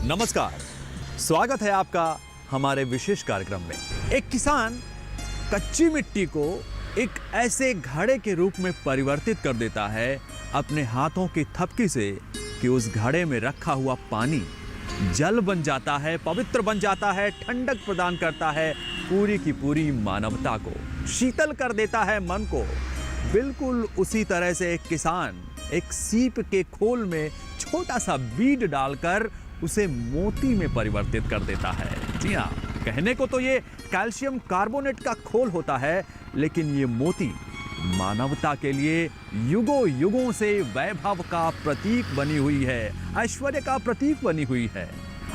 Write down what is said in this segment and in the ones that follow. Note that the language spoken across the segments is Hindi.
नमस्कार, स्वागत है आपका हमारे विशेष कार्यक्रम में। एक किसान कच्ची मिट्टी को एक ऐसे घड़े के रूप में परिवर्तित कर देता है अपने हाथों की थपकी से कि उस घड़े में रखा हुआ पानी जल बन जाता है, पवित्र बन जाता है, ठंडक प्रदान करता है, पूरी की पूरी मानवता को शीतल कर देता है, मन को। बिल्कुल उसी तरह से एक किसान एक सीप के खोल में छोटा सा बीज डालकर उसे मोती में परिवर्तित कर देता है। जी हाँ, कहने को तो ये कैल्शियम कार्बोनेट का खोल होता है, लेकिन ये मोती मानवता के लिए युगों युगों से वैभव का प्रतीक बनी हुई है, ऐश्वर्य का प्रतीक बनी हुई है।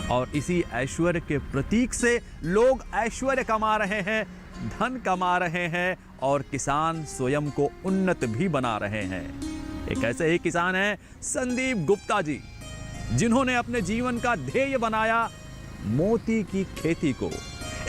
और इसी ऐश्वर्य के प्रतीक से लोग ऐश्वर्य कमा रहे हैं, धन कमा रहे हैं और किसान स्वयं को उन्नत भी बना रहे हैं। एक ऐसे ही किसान हैं संदीप गुप्ता जी, जिन्होंने अपने जीवन का ध्येय बनाया मोती की खेती को।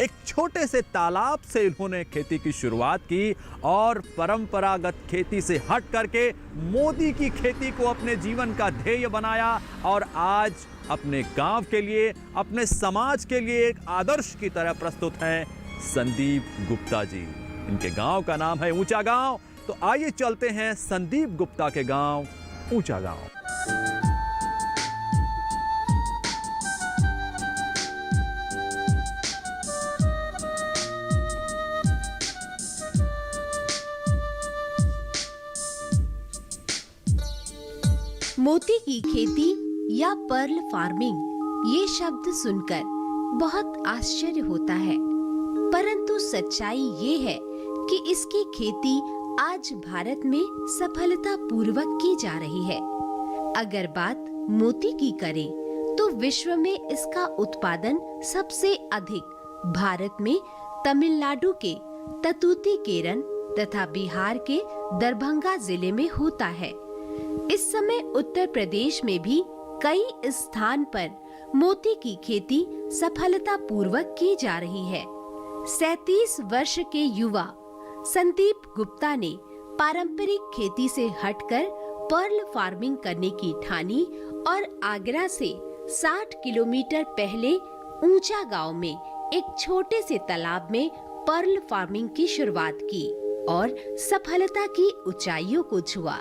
एक छोटे से तालाब से उन्होंने खेती की शुरुआत की और परंपरागत खेती से हट करके मोती की खेती को अपने जीवन का ध्येय बनाया और आज अपने गांव के लिए, अपने समाज के लिए एक आदर्श की तरह प्रस्तुत हैं संदीप गुप्ता जी। इनके गांव का नाम है ऊंचा गांव। तो आइए चलते हैं संदीप गुप्ता के गांव ऊंचा गांव। मोती की खेती या पर्ल फार्मिंग, ये शब्द सुनकर बहुत आश्चर्य होता है, परंतु सच्चाई ये है कि इसकी खेती आज भारत में सफलता पूर्वक की जा रही है। अगर बात मोती की करें तो विश्व में इसका उत्पादन सबसे अधिक भारत में तमिलनाडु के ततुतिकेरन तथा बिहार के दरभंगा जिले में होता है। इस समय उत्तर प्रदेश में भी कई स्थान पर मोती की खेती सफलता पूर्वक की जा रही है। 37 वर्ष के युवा संदीप गुप्ता ने पारंपरिक खेती से हटकर पर्ल फार्मिंग करने की ठानी और आगरा से 60 किलोमीटर पहले ऊंचा गांव में एक छोटे से तालाब में पर्ल फार्मिंग की शुरुआत की और सफलता की ऊंचाइयों को छुआ।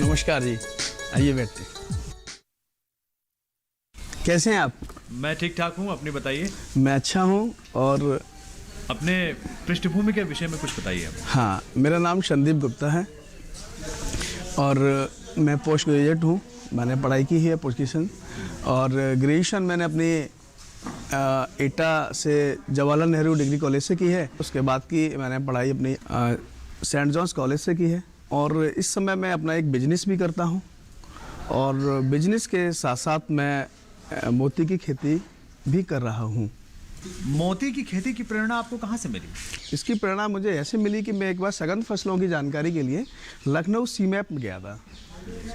नमस्कार जी, आइए बैठते। कैसे हैं आप? मैं ठीक ठाक हूँ, अपनी बताइए। मैं अच्छा हूँ। और अपने पृष्ठभूमि के विषय में कुछ बताइए। हाँ, मेरा नाम संदीप गुप्ता है और मैं पोस्ट ग्रेजुएट हूँ। मैंने पढ़ाई की है पोस्ट ग्रेजुएशन, और ग्रेजुएशन मैंने अपनी एटा से जवाहरलाल नेहरू डिग्री कॉलेज से की है। उसके बाद की मैंने पढ़ाई अपनी सेंट जॉन्स कॉलेज से की है। और इस समय मैं अपना एक बिजनेस भी करता हूँ, और बिजनेस के साथ साथ मैं मोती की खेती भी कर रहा हूँ। मोती की खेती की प्रेरणा आपको कहाँ से मिली? इसकी प्रेरणा मुझे ऐसे मिली कि मैं एक बार सघन फसलों की जानकारी के लिए लखनऊ सीमैप में गया था,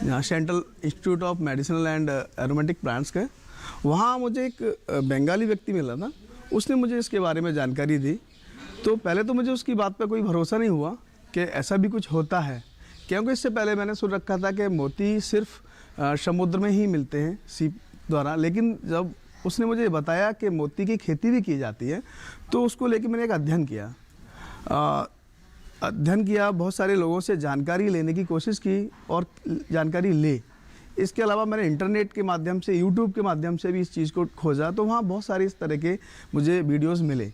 यहाँ central institute of medicinal and aromatic plants का। वहाँ मुझे एक बंगाली व्यक्ति मिला था, उसने मुझे इसके बारे में जानकारी दी। तो पहले तो मुझे उसकी बात पर कोई भरोसा नहीं हुआ कि ऐसा भी कुछ होता है, क्योंकि इससे पहले मैंने सुन रखा था कि मोती सिर्फ समुद्र में ही मिलते हैं सीप द्वारा। लेकिन जब उसने मुझे बताया कि मोती की खेती भी की जाती है, तो उसको लेके मैंने एक अध्ययन किया, बहुत सारे लोगों से जानकारी लेने की कोशिश की और जानकारी ले। इसके अलावा मैंने इंटरनेट के माध्यम से, यूट्यूब के माध्यम से भी इस चीज़ को खोजा, तो वहाँ बहुत सारे इस तरह के मुझे वीडियोज़ मिले।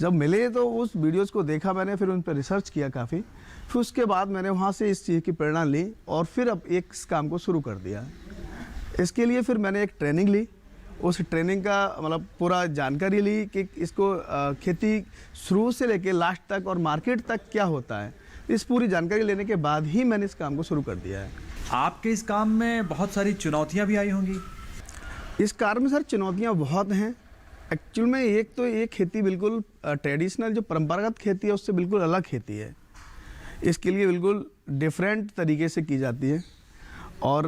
जब मिले तो उस वीडियोज़ को देखा मैंने, फिर उन पर रिसर्च किया काफ़ी। फिर उसके बाद मैंने वहाँ से इस चीज़ की प्रेरणा ली और फिर अब इस काम को शुरू कर दिया। इसके लिए फिर मैंने एक ट्रेनिंग ली, उस ट्रेनिंग का मतलब पूरा जानकारी ली कि इसको खेती शुरू से लेके लास्ट तक और मार्केट तक क्या होता है। इस पूरी जानकारी लेने के बाद ही मैंने इस काम को शुरू कर दिया है। आपके इस काम में बहुत सारी चुनौतियाँ भी आई होंगी। इस कार्य में सर चुनौतियाँ बहुत हैं। एक्चुअल में एक तो ये खेती बिल्कुल ट्रेडिशनल जो परंपरागत खेती है उससे बिल्कुल अलग खेती है। इसके लिए बिल्कुल डिफरेंट तरीके से की जाती है और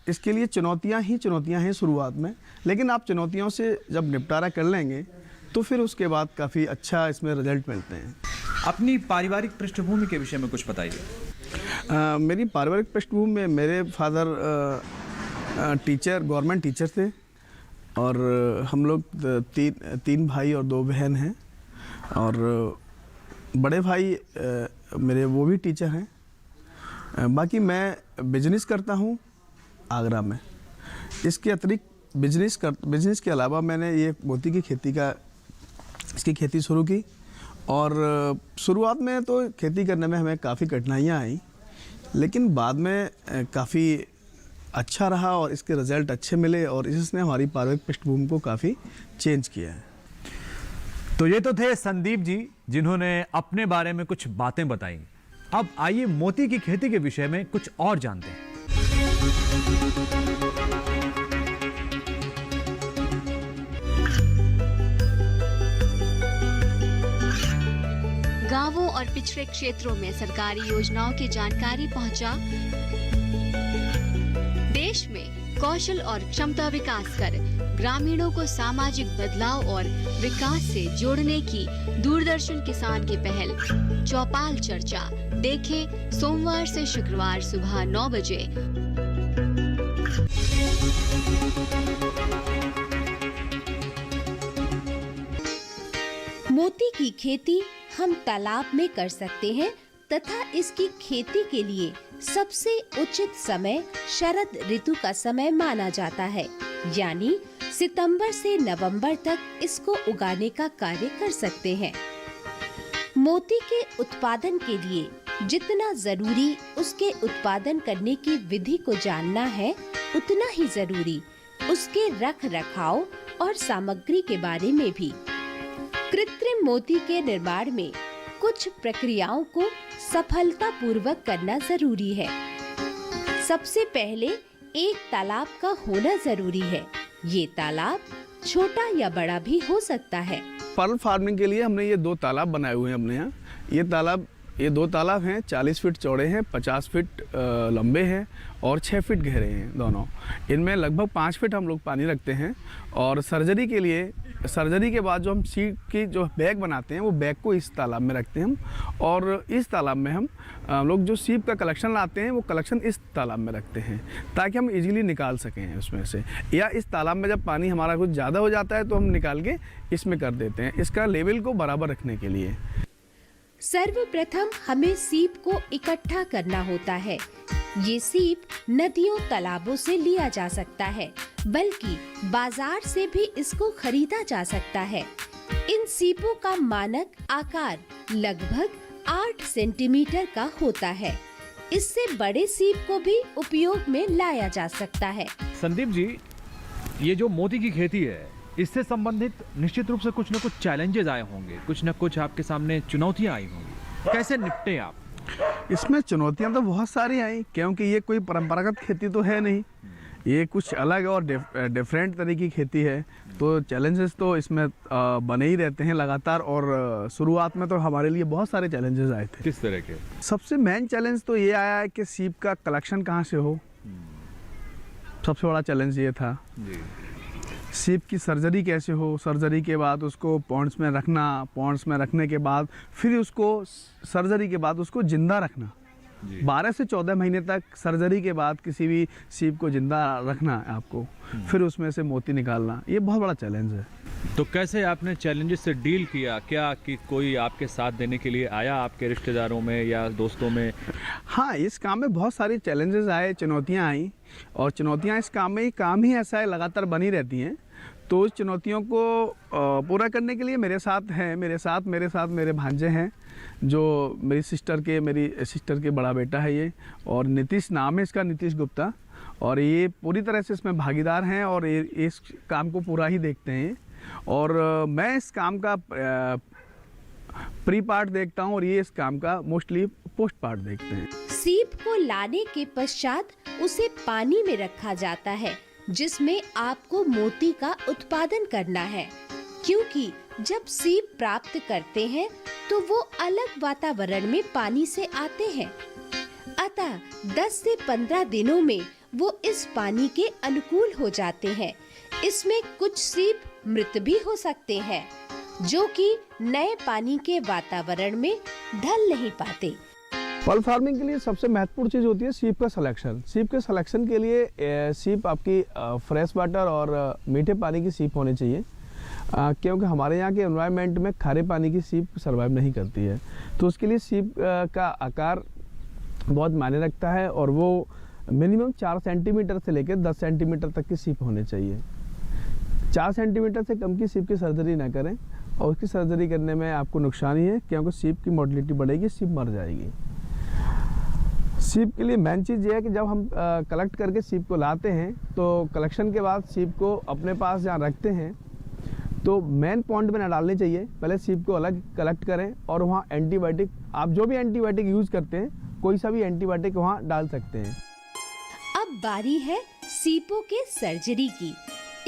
इसके लिए चुनौतियाँ हैं शुरुआत में, लेकिन आप चुनौतियों से जब निपटारा कर लेंगे तो फिर उसके बाद काफ़ी अच्छा इसमें रिजल्ट मिलते हैं। अपनी पारिवारिक पृष्ठभूमि के विषय में कुछ बताइए। मेरी पारिवारिक पृष्ठभूमि में मेरे फादर टीचर, गवर्नमेंट टीचर थे और हम लोग तीन भाई और 2 बहन हैं और बड़े भाई मेरे वो भी टीचर हैं। बाकी मैं बिजनेस करता हूँ आगरा में। इसके अतिरिक्त बिजनेस के अलावा मैंने ये मोती की इसकी खेती शुरू की और शुरुआत में तो खेती करने में हमें काफ़ी कठिनाइयाँ आई, लेकिन बाद में काफ़ी अच्छा रहा और इसके रिज़ल्ट अच्छे मिले और इसने हमारी पारिवारिक पृष्ठभूमि को काफ़ी चेंज किया है। तो ये तो थे संदीप जी, जिन्होंने अपने बारे में कुछ बातें बताई। अब आइए मोती की खेती के विषय में कुछ और जानते हैं। गांवों और पिछड़े क्षेत्रों में सरकारी योजनाओं की जानकारी पहुंचा। देश में कौशल और क्षमता विकास कर ग्रामीणों को सामाजिक बदलाव और विकास से जोड़ने की दूरदर्शन किसान की पहल चौपाल चर्चा देखें सोमवार से शुक्रवार सुबह 9 बजे। मोती की खेती हम तालाब में कर सकते हैं तथा इसकी खेती के लिए सबसे उचित समय शरद ऋतु का समय माना जाता है, यानी सितंबर से नवंबर तक इसको उगाने का कार्य कर सकते हैं। मोती के उत्पादन के लिए जितना जरूरी उसके उत्पादन करने की विधि को जानना है, उतना ही जरूरी उसके रख रखाव और सामग्री के बारे में भी। कृत्रिम मोती के निर्माण में कुछ प्रक्रियाओं को सफलतापूर्वक करना जरूरी है। सबसे पहले एक तालाब का होना जरूरी है। ये तालाब छोटा या बड़ा भी हो सकता है। पर्ल फार्मिंग के लिए हमने ये 2 तालाब बनाए हुए हैं अपने यहाँ। ये 2 तालाब हैं, 40 फीट चौड़े हैं, 50 फीट लंबे हैं और 6 फीट गहरे हैं दोनों। इनमें लगभग 5 फीट हम लोग पानी रखते हैं और सर्जरी के बाद जो हम सीड की जो बैग बनाते हैं वो बैग को इस तालाब में रखते हैं हम, और इस तालाब में हम लोग जो सीप का कलेक्शन लाते हैं वो कलेक्शन इस तालाब में रखते हैं ताकि हम इजीली निकाल सकें उसमें से, या इस तालाब में जब पानी हमारा कुछ ज़्यादा हो जाता है तो हम निकाल के इसमें कर देते हैं, इसका लेवल को बराबर रखने के लिए। सर्वप्रथम हमें सीप को इकट्ठा करना होता है। ये सीप नदियों तालाबों से लिया जा सकता है, बल्कि बाजार से भी इसको खरीदा जा सकता है। इन सीपों का मानक आकार लगभग 8 सेंटीमीटर का होता है। इससे बड़े सीप को भी उपयोग में लाया जा सकता है। संदीप जी, ये जो मोती की खेती है, इससे संबंधित निश्चित रूप से कुछ न कुछ चैलेंजेस आए होंगे, कुछ न कुछ आपके सामने चुनौतियां आई होंगी। कैसे निपटे आप? इसमें चुनौतियां तो बहुत सारी आई, क्योंकि ये कोई परंपरागत खेती तो है नहीं, ये कुछ अलग और डिफरेंट तरह की खेती है, तो चैलेंजेस तो इसमें बने ही रहते हैं लगातार। और शुरुआत में तो हमारे लिए बहुत सारे चैलेंजेस आए थे। किस तरह के? सबसे मेन चैलेंज तो ये आया है कि सीप का कलेक्शन कहाँ से हो। सबसे बड़ा चैलेंज ये था जी। सीप की सर्जरी कैसे हो, सर्जरी के बाद उसको पॉन्ड्स में रखना, पॉन्ड्स में रखने के बाद फिर उसको सर्जरी के बाद उसको जिंदा रखना। 12 से 14 महीने तक सर्जरी के बाद किसी भी सीप को जिंदा रखना है आपको, फिर उसमें से मोती निकालना, ये बहुत बड़ा चैलेंज है। तो कैसे आपने चैलेंजेस से डील किया? क्या कि कोई आपके साथ देने के लिए आया आपके रिश्तेदारों में या दोस्तों में? हाँ, इस काम में बहुत सारी चैलेंजेस आए, चुनौतियाँ आई, और चुनौतियाँ इस काम में, काम ही ऐसा है, लगातार बनी रहती हैं। तो उस चुनौतियों को पूरा करने के लिए मेरे साथ मेरे भांजे हैं, जो मेरी सिस्टर के बड़ा बेटा है ये, और नीतीश नाम है इसका, नीतीश गुप्ता, और ये पूरी तरह से इसमें भागीदार हैं और ये इस काम को पूरा ही देखते हैं। और मैं इस काम का प्री पार्ट देखता हूँ और ये इस काम का मोस्टली पोस्ट पार्ट देखते हैं। सीप को लाने के पश्चात उसे पानी में रखा जाता है, जिसमें आपको मोती का उत्पादन करना है, क्योंकि जब सीप प्राप्त करते हैं तो वो अलग वातावरण में पानी से आते हैं। अतः 10 से 15 दिनों में वो इस पानी के अनुकूल हो जाते हैं। इसमें कुछ सीप मृत भी हो सकते हैं, जो कि नए पानी के वातावरण में ढल नहीं पाते। पर्ल फार्मिंग के लिए सबसे महत्वपूर्ण चीज़ होती है सीप का सिलेक्शन। सीप के सिलेक्शन के लिए सीप आपकी फ्रेश वाटर और मीठे पानी की सीप होनी चाहिए, क्योंकि हमारे यहाँ के एनवायरनमेंट में खारे पानी की सीप सर्वाइव नहीं करती है। तो उसके लिए सीप का आकार बहुत मायने रखता है और वो मिनिमम 4 सेंटीमीटर से लेकर 10 सेंटीमीटर तक की सीप होनी चाहिए। 4 सेंटीमीटर से कम की सीप की सर्जरी ना करें, और उसकी सर्जरी करने में आपको नुकसान ही है, क्योंकि सीप की मोर्टेलिटी बढ़ेगी, सीप मर जाएगी। सीप के लिए मेन चीज़ ये है कि जब हम कलेक्ट करके सीप को लाते हैं, तो कलेक्शन के बाद सीप को अपने पास जहाँ रखते हैं तो मेन पॉइंट में ना डालनी चाहिए। पहले सीप को अलग कलेक्ट करें और वहाँ एंटीबायोटिक, आप जो भी एंटीबायोटिक यूज़ करते हैं, कोई सा भी एंटीबायोटिक वहाँ डाल सकते हैं। अब बारी है सीपों के सर्जरी की।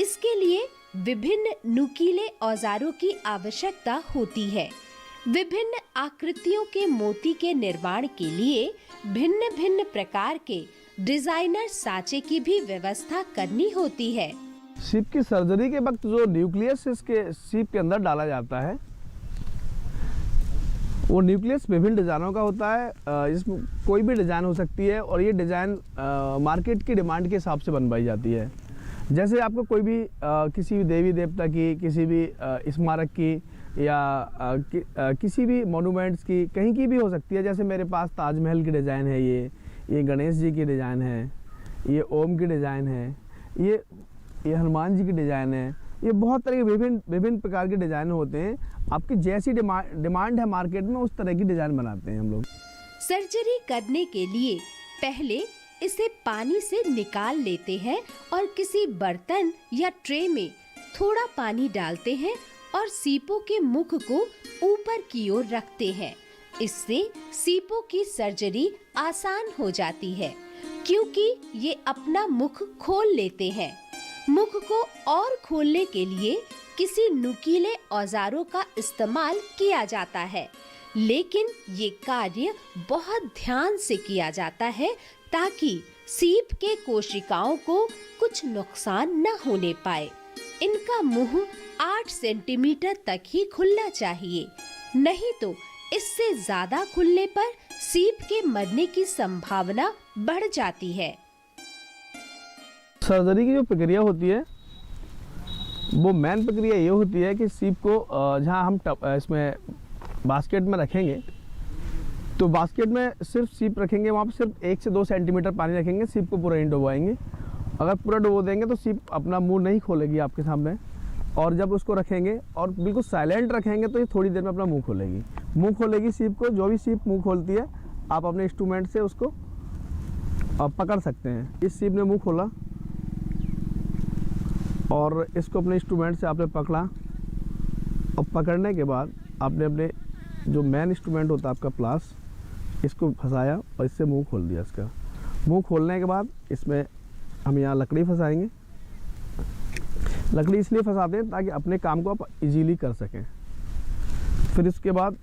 इसके लिए विभिन्न नुकीले औजारों की आवश्यकता होती है। विभिन्न आकृतियों के मोती के निर्माण के लिए भिन्न भिन्न प्रकार के डिजाइनर सांचे की भी व्यवस्था करनी होती है। सीप की सर्जरी के वक्त जो न्यूक्लियस इसके सीप के अंदर डाला जाता है, वो न्यूक्लियस विभिन्न डिज़ाइनों का होता है। इसमें कोई भी डिज़ाइन हो सकती है और ये डिज़ाइन मार्केट की डिमांड के हिसाब से बनवाई जाती है। जैसे आपको कोई भी किसी भी देवी देवता की, किसी भी स्मारक की या किसी भी मोनूमेंट्स की, कहीं की भी हो सकती है। जैसे मेरे पास ताजमहल की डिज़ाइन है, ये गणेश जी की डिज़ाइन है, ये ओम की डिज़ाइन है, ये हनुमान जी की डिज़ाइन है। ये बहुत तरह के विभिन्न प्रकार के डिज़ाइन होते हैं। आपकी जैसी डिमांड है मार्केट में, उस तरह की डिज़ाइन बनाते हैं हम लोग। सर्जरी करने के लिए पहले इसे पानी से निकाल लेते हैं और किसी बर्तन या ट्रे में थोड़ा पानी डालते हैं और सीपों के मुख को ऊपर की ओर रखते हैं। इससे सीपों की सर्जरी आसान हो जाती है, क्योंकि ये अपना मुख खोल लेते हैं। मुख को और खोलने के लिए किसी नुकीले औजारों का इस्तेमाल किया जाता है, लेकिन ये कार्य बहुत ध्यान से किया जाता है ताकि सीप के कोशिकाओं को कुछ नुकसान न होने पाए। इनका मुंह 8 सेंटीमीटर तक ही खुलना चाहिए, नहीं तो इससे ज्यादा खुलने पर सीप के मरने की संभावना बढ़ जाती है। सर्जरी की जो प्रक्रिया होती है, वो मेन प्रक्रिया ये होती है कि सीप को जहाँ हम इसमें बास्केट में रखेंगे, तो बास्केट में सिर्फ सीप रखेंगे, वहाँ पर सिर्फ 1 से 2 सेंटीमीटर पानी रखेंगे, सीप को पूरा नहीं डुबोएंगे। अगर पूरा डुबो देंगे तो सीप अपना मुंह नहीं खोलेगी आपके सामने, और जब उसको रखेंगे और बिल्कुल साइलेंट रखेंगे तो ये थोड़ी देर में अपना मुंह खोलेगी। मुंह खोलेगी सीप को, जो भी सीप मुंह खोलती है आप अपने इंस्ट्रूमेंट से उसको पकड़ सकते हैं। इस सीप ने मुंह खोला और इसको अपने इंस्ट्रूमेंट से आपने पकड़ा, और पकड़ने के बाद आपने अपने जो मेन इंस्ट्रूमेंट होता है आपका प्लास, इसको फंसाया और इससे मुंह खोल दिया। इसका मुंह खोलने के बाद इसमें हम यहाँ लकड़ी फंसाएंगे। लकड़ी इसलिए फंसाते हैं ताकि अपने काम को आप इजीली कर सकें। फिर इसके बाद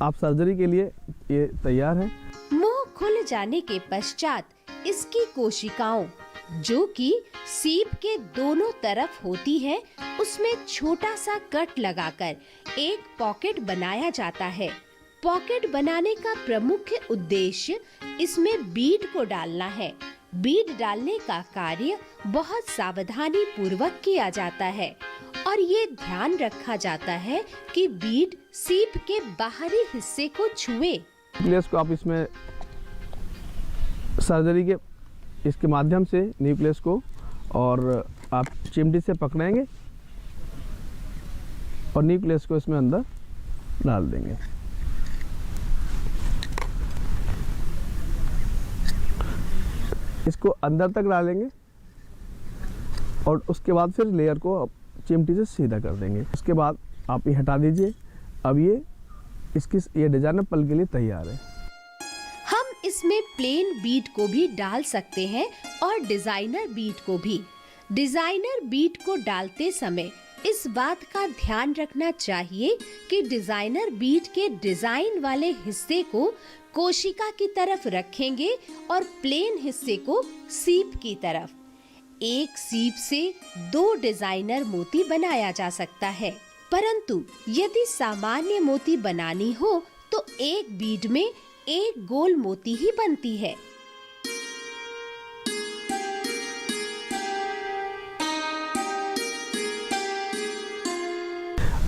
आप सर्जरी के लिए ये तैयार है। मुंह खुल जाने के पश्चात इसकी कोशिकाओं, जो कि सीप के दोनों तरफ होती है, उसमें छोटा सा कट लगाकर एक पॉकेट बनाया जाता है। पॉकेट बनाने का प्रमुख उद्देश्य इसमें बीड को डालना है। बीड डालने का कार्य बहुत सावधानी पूर्वक किया जाता है और ये ध्यान रखा जाता है कि बीड सीप के बाहरी हिस्से को छुए। न्यूक्लियस को आप इसमें सर्जरी के इसके माध्यम से न्यूक्लियस को और आप चिमटी से पकड़ेंगे और न्यूक्लियस को इसमें अंदर डाल देंगे। इसको अंदर तक डालेंगे और उसके बाद फिर लेयर को आप चिमटी से सीधा कर देंगे। उसके बाद आप ये हटा दीजिए। अब ये डिजाइनर पल के लिए तैयार है। हम इसमें प्लेन बीड को भी डाल सकते हैं और डिजाइनर बीड को भी। डिजाइनर बीड को डालते समय इस बात का ध्यान रखना चाहिए कि डिजाइनर बीड के डिजाइन वाले हिस्से को कोशिका की तरफ रखेंगे और प्लेन हिस्से को सीप की तरफ। एक सीप से 2 डिजाइनर मोती बनाया जा सकता है, परंतु यदि सामान्य मोती बनानी हो तो एक बीड में एक गोल मोती ही बनती है।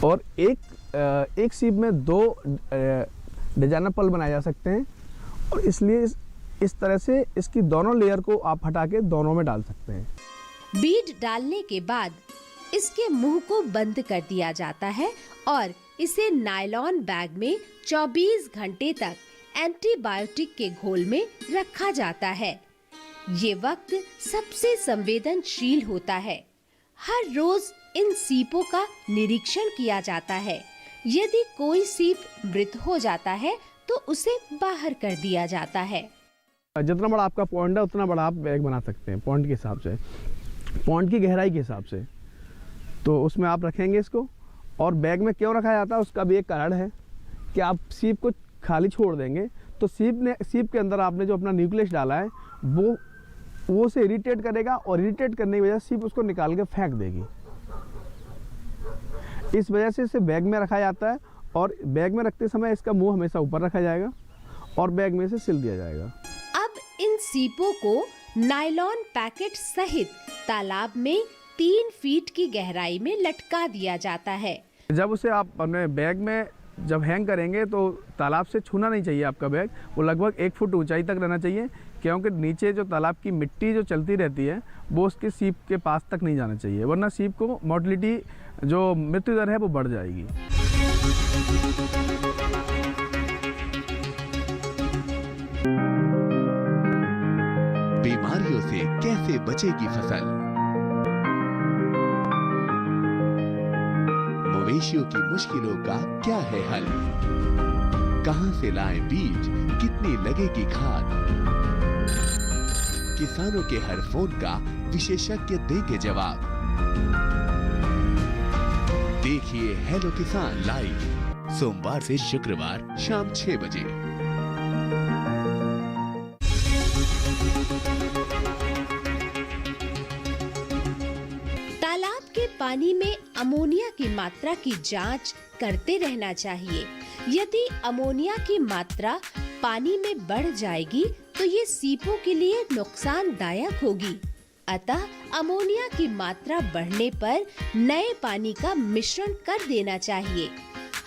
और एक सीप में 2 डिजाइनर पर्ल बनाए जा सकते हैं, और इसलिए इस तरह से इसकी दोनों लेयर को आप हटा के दोनों में डाल सकते हैं। बीड डालने के बाद इसके मुंह को बंद कर दिया जाता है और इसे नायलॉन बैग में 24 घंटे तक एंटीबायोटिक के घोल में रखा जाता है। ये वक्त सबसे संवेदनशील होता है। हर रोज इन सीपों का निरीक्षण किया जाता है। यदि कोई सीप मृत हो जाता है तो उसे बाहर कर दिया जाता है। जितना बड़ा आपका पॉन्ड है उतना बड़ा आप बैग बना सकते हैं, पॉन्ड के हिसाब से, पॉन्ड की गहराई के हिसाब से। तो उसमें आप रखेंगे इसको। और बैग में क्यों रखा जाता है उसका भी एक कारण है कि आप सीप को खाली छोड़ देंगे तो सीप के अंदर आपने जो अपना न्यूक्लियस डाला है वो उसे इरिटेट करेगा, और इरिटेट करने की वजह से सीप उसको निकाल के फेंक देगी। इस वजह से इसे बैग में रखा जाता है, और बैग में रखते समय इसका मुंह हमेशा ऊपर रखा जाएगा और बैग में से सिल दिया जाएगा। अब इन सीपों को नायलॉन पैकेट सहित तालाब में 3 फीट की गहराई में लटका दिया जाता है। जब उसे आप अपने बैग में जब हैंग करेंगे तो तालाब से छूना नहीं चाहिए आपका बैग। वो लगभग 1 फुट ऊंचाई तक रहना चाहिए, क्योंकि नीचे जो तालाब की मिट्टी जो चलती रहती है वो उसके सीप के पास तक नहीं जाना चाहिए, वरना सीप को मोर्टेलिटी जो मृत्यु दर है वो बढ़ जाएगी। बीमारियों से कैसे बचेगी फसल? मवेशियों की मुश्किलों का क्या है हल? कहां से लाएं बीज, कितनी लगेगी खाद? किसानों के हर फोन का विशेषज्ञ देंगे जवाब। देखिए हेलो किसान लाइव सोमवार से शुक्रवार शाम 6 बजे। तालाब के पानी में अमोनिया की मात्रा की जांच करते रहना चाहिए। यदि अमोनिया की मात्रा पानी में बढ़ जाएगी तो ये सीपों के लिए नुकसानदायक होगी। अतः अमोनिया की मात्रा बढ़ने पर नए पानी का मिश्रण कर देना चाहिए।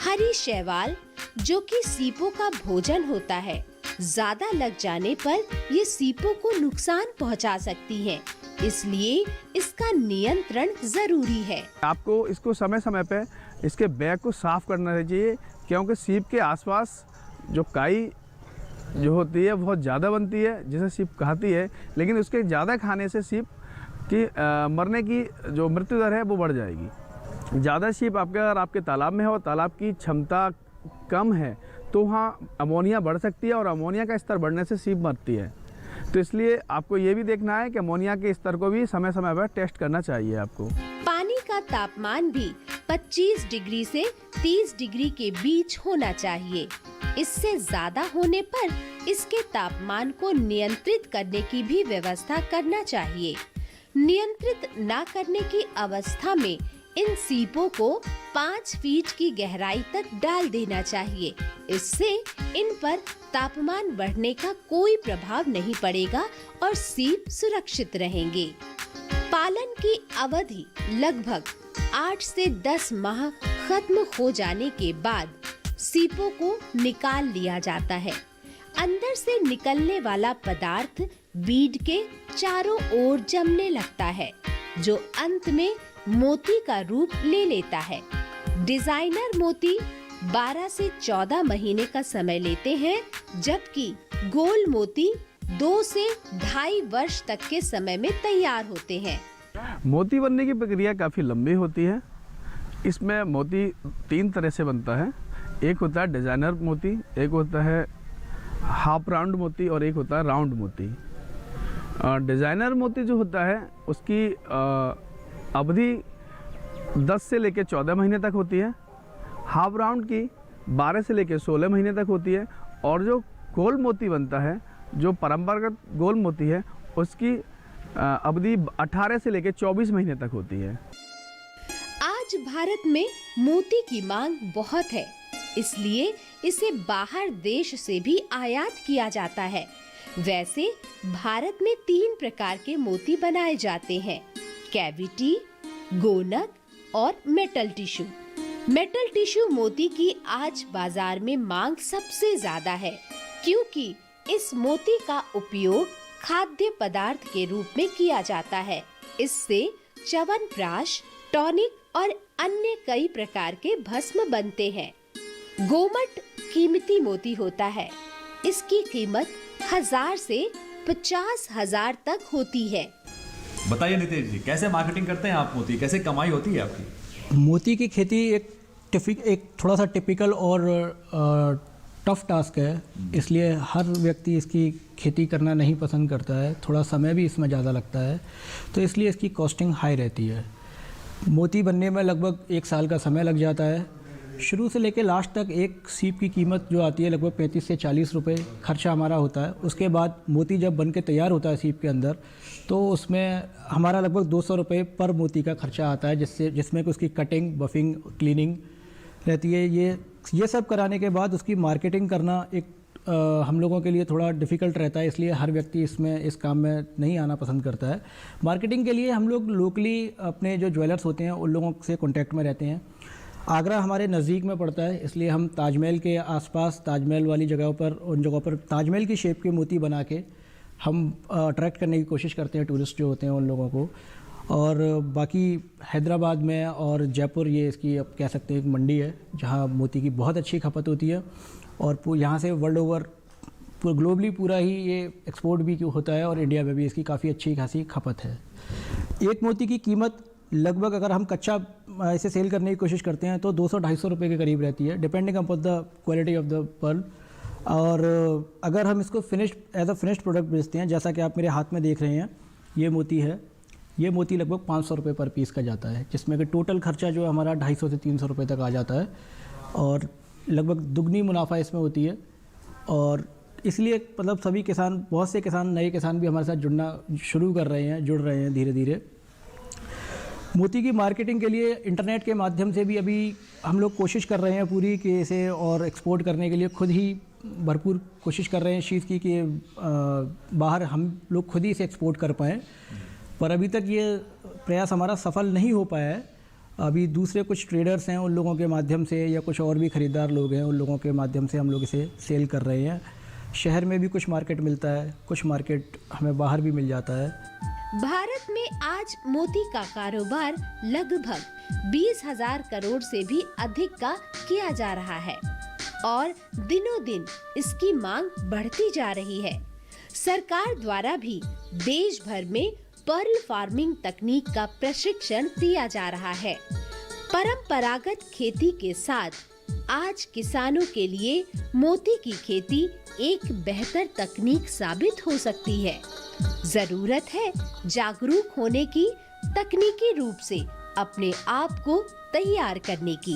हरी शैवाल जो कि सीपों का भोजन होता है, ज्यादा लग जाने पर ये सीपों को नुकसान पहुंचा सकती है, इसलिए इसका नियंत्रण जरूरी है। आपको इसको समय समय पे इसके बैग को साफ करना चाहिए, क्योंकि सीप के आसपास जो काई जो होती है बहुत ज़्यादा बनती है, जिसे सीप खाती है, लेकिन उसके ज़्यादा खाने से सीप की मरने की जो मृत्यु दर है वो बढ़ जाएगी। ज़्यादा सीप अगर आपके तालाब में है और तालाब की क्षमता कम है तो वहाँ अमोनिया बढ़ सकती है, और अमोनिया का स्तर बढ़ने से सीप मरती है। तो इसलिए आपको ये भी देखना है कि अमोनिया के स्तर को भी समय समय पर टेस्ट करना चाहिए आपको। पानी का तापमान भी 25 डिग्री से 30 डिग्री के बीच होना चाहिए। इससे ज्यादा होने पर इसके तापमान को नियंत्रित करने की भी व्यवस्था करना चाहिए। नियंत्रित न करने की अवस्था में इन सीपों को 5 फीट की गहराई तक डाल देना चाहिए। इससे इन पर तापमान बढ़ने का कोई प्रभाव नहीं पड़ेगा और सीप सुरक्षित रहेंगे। पालन की अवधि लगभग 8 से 10 माह खत्म हो जाने के बाद सीपों को निकाल लिया जाता है। अंदर से निकलने वाला पदार्थ बीड के चारों ओर जमने लगता है, जो अंत में मोती का रूप ले लेता है। डिजाइनर मोती 12 से 14 महीने का समय लेते हैं, जबकि गोल मोती 2 से 2.5 वर्ष तक के समय में तैयार होते हैं। मोती बनने की प्रक्रिया काफ़ी लंबी होती है। इसमें मोती 3 तरह से बनता है। एक होता है डिजाइनर मोती, एक होता है हाफ राउंड मोती, और एक होता है राउंड मोती। डिजाइनर मोती जो होता है उसकी अवधि 10 से लेकर 14 महीने तक होती है। हाफ राउंड की 12 से लेकर 16 महीने तक होती है, और जो गोल मोती बनता है, जो परंपरागत गोल मोती है उसकी अवधि 18 से लेकर 24 महीने तक होती है। आज भारत में मोती की मांग बहुत है, इसलिए इसे बाहर देश से भी आयात किया जाता है। वैसे भारत में 3 प्रकार के मोती बनाए जाते हैं, कैविटी, गोनक और मेटल टिश्यू। मेटल टिश्यू मोती की आज बाजार में मांग सबसे ज्यादा है, क्योंकि इस मोती का उपयोग खाद्य पदार्थ के रूप में किया जाता है। इससे च्यवनप्राश, टॉनिक और अन्य कई प्रकार के भस्म बनते हैं। गोमट कीमती मोती होता है, इसकी कीमत 1000 से 50,000 तक होती है। बताइए नितेश जी, कैसे मार्केटिंग करते हैं आप मोती, कैसे कमाई होती है आपकी? मोती की खेती एक थोड़ा सा टिपिकल और टफ टास्क है, इसलिए हर व्यक्ति इसकी खेती करना नहीं पसंद करता है। थोड़ा समय भी इसमें ज़्यादा लगता है, तो इसलिए इसकी कॉस्टिंग हाई रहती है। मोती बनने में लगभग 1 साल का समय लग जाता है। शुरू से लेकर लास्ट तक एक सीप की कीमत जो आती है लगभग 35 से 40 रुपए खर्चा हमारा होता है। उसके बाद मोती जब बन के तैयार होता है सीप के अंदर, तो उसमें हमारा लगभग 200 रुपये पर मोती का खर्चा आता है, जिसमें कि उसकी कटिंग, बफिंग, क्लीनिंग रहती है। ये सब कराने के बाद उसकी मार्केटिंग करना एक हम लोगों के लिए थोड़ा डिफ़िकल्ट रहता है, इसलिए हर व्यक्ति इस काम में नहीं आना पसंद करता है। मार्केटिंग के लिए हम लोग लोकली अपने जो ज्वेलर्स होते हैं उन लोगों से कॉन्टैक्ट में रहते हैं। आगरा हमारे नज़दीक में पड़ता है, इसलिए हम ताजमहल के आसपास, ताजमहल वाली जगहों पर, उन जगहों पर ताजमहल की शेप के मोती बना के हम अट्रैक्ट करने की कोशिश करते हैं टूरिस्ट जो होते हैं उन लोगों को। और बाकी हैदराबाद में और जयपुर, ये इसकी अब कह सकते हैं एक मंडी है जहाँ मोती की बहुत अच्छी खपत होती है, और यहाँ से वर्ल्ड ओवर ग्लोबली पूरा ही ये एक्सपोर्ट भी होता है, और इंडिया में भी इसकी काफ़ी अच्छी खासी खपत है। एक मोती की कीमत लगभग, अगर हम कच्चा इसे सेल करने की कोशिश करते हैं तो 200-250 रुपये के करीब रहती है, depending upon the quality of the pearl. और अगर हम इसको एज अ फिनिश्ड प्रोडक्ट बेचते हैं, जैसा कि आप मेरे हाथ में देख रहे हैं, ये मोती है, ये मोती लगभग 500 रुपये पर पीस का जाता है, जिसमें कि टोटल खर्चा जो हमारा 250 से 300 रुपये तक आ जाता है, और लगभग दुगनी मुनाफा इसमें होती है। और इसलिए मतलब सभी किसान, बहुत से किसान, नए किसान भी हमारे साथ जुड़ रहे हैं धीरे धीरे। मोती की मार्केटिंग के लिए इंटरनेट के माध्यम से भी अभी हम लोग कोशिश कर रहे हैं पूरी कि इसे और एक्सपोर्ट करने के लिए खुद ही भरपूर कोशिश कर रहे हैं इस चीज़ की कि बाहर हम लोग खुद ही इसे एक्सपोर्ट कर पाएँ, पर अभी तक ये प्रयास हमारा सफल नहीं हो पाया है। अभी दूसरे कुछ ट्रेडर्स हैं, उन लोगों के माध्यम से, या कुछ और भी ख़रीदार लोग हैं, उन लोगों के माध्यम से हम लोग इसे सेल कर रहे हैं। शहर में भी कुछ मार्केट मिलता है, कुछ मार्केट हमें बाहर भी मिल जाता है। भारत में आज मोती का कारोबार लगभग 20,000 करोड़ से भी अधिक का किया जा रहा है, और दिनों दिन इसकी मांग बढ़ती जा रही है। सरकार द्वारा भी देश भर में पर्ल फार्मिंग तकनीक का प्रशिक्षण दिया जा रहा है। परंपरागत खेती के साथ आज किसानों के लिए मोती की खेती एक बेहतर तकनीक साबित हो सकती है। जरूरत है जागरूक होने की, तकनीकी रूप से अपने आप को तैयार करने की।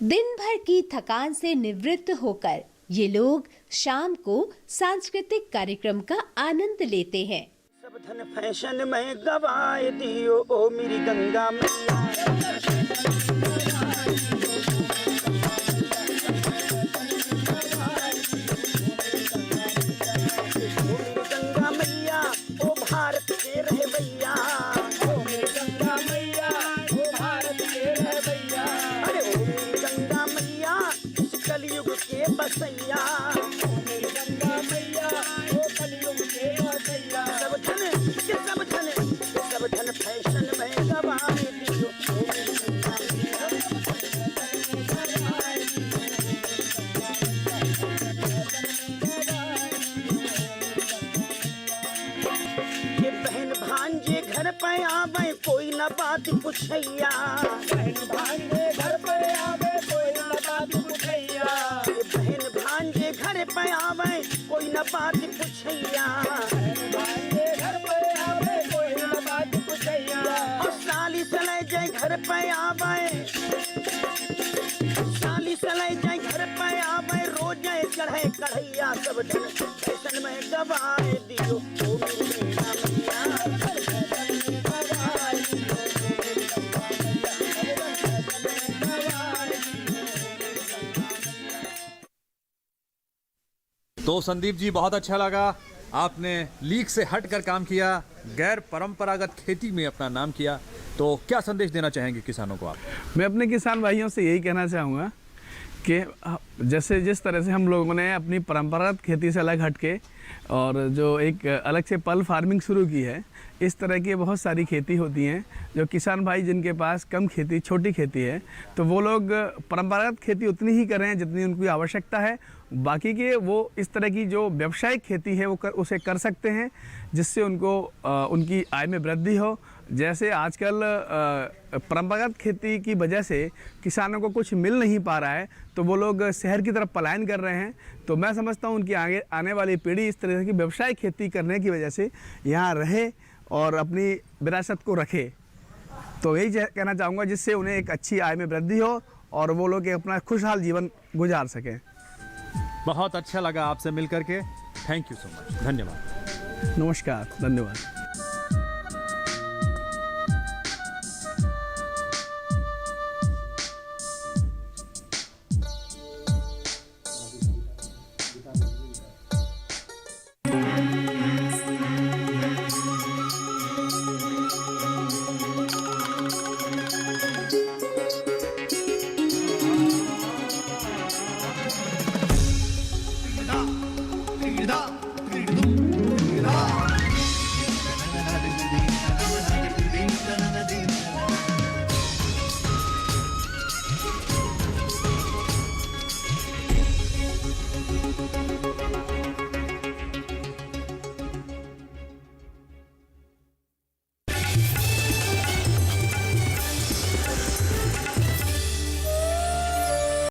दिन भर की थकान से निवृत्त होकर ये लोग शाम को सांस्कृतिक कार्यक्रम का आनंद लेते हैं। सब धन फैशन में गवाए दियो ओ मेरी गंगा मैया। गंगा मैया ओ भारत के रहे भैया, ओ मेरी गंगा मैया ओ भारत के रहे भैया। अरे ओ मेरी गंगा मैया इस कलयुग के बसैया, ओ मेरी गंगा मैया ओ कलयुग के बसैया। सब धन फैशन में गवाए दियो ओ मेरी गंगा मैया। ये बहन भांजे घर पे आवे कोई न बात पूछैया, बहन भांजे घर पे आवे कोई न बात पूछैया। ये बहन भांजे घर पे आवे कोई न बात पूछैया, बहन भांजे घर पे आवे कोई न बात पूछैया। और साली सले जे घर पे आवे कढ़ैया सब धन फैशन में गवाए दियो ओ मेरी गंगा तो संदीप जी, बहुत अच्छा लगा, आपने लीक से हटकर काम किया, गैर परंपरागत खेती में अपना नाम किया। तो क्या संदेश देना चाहेंगे किसानों को आप? मैं अपने किसान भाइयों से यही कहना चाहूँगा कि जैसे जिस तरह से हम लोगों ने अपनी परंपरागत खेती से अलग हटके और जो एक अलग से पर्ल फार्मिंग शुरू की है, इस तरह की बहुत सारी खेती होती हैं जो किसान भाई जिनके पास कम खेती, छोटी खेती है, तो वो लोग परंपरागत खेती उतनी ही करें जितनी उनकी आवश्यकता है। बाकी के वो इस तरह की जो व्यावसायिक खेती है उसे कर सकते हैं, जिससे उनको उनकी आय में वृद्धि हो। जैसे आजकल परंपरागत खेती की वजह से किसानों को कुछ मिल नहीं पा रहा है, तो वो लोग शहर की तरफ पलायन कर रहे हैं। तो मैं समझता हूँ उनकी आगे आने वाली पीढ़ी इस तरह की व्यावसायिक खेती करने की वजह से यहाँ रहे और अपनी विरासत को रखे। तो यही कहना चाहूँगा, जिससे उन्हें एक अच्छी आय में वृद्धि हो और वो लोग अपना खुशहाल जीवन गुजार सकें। बहुत अच्छा लगा आपसे मिलकर के। Thank you so much. धन्यवाद। नमस्कार, धन्यवाद।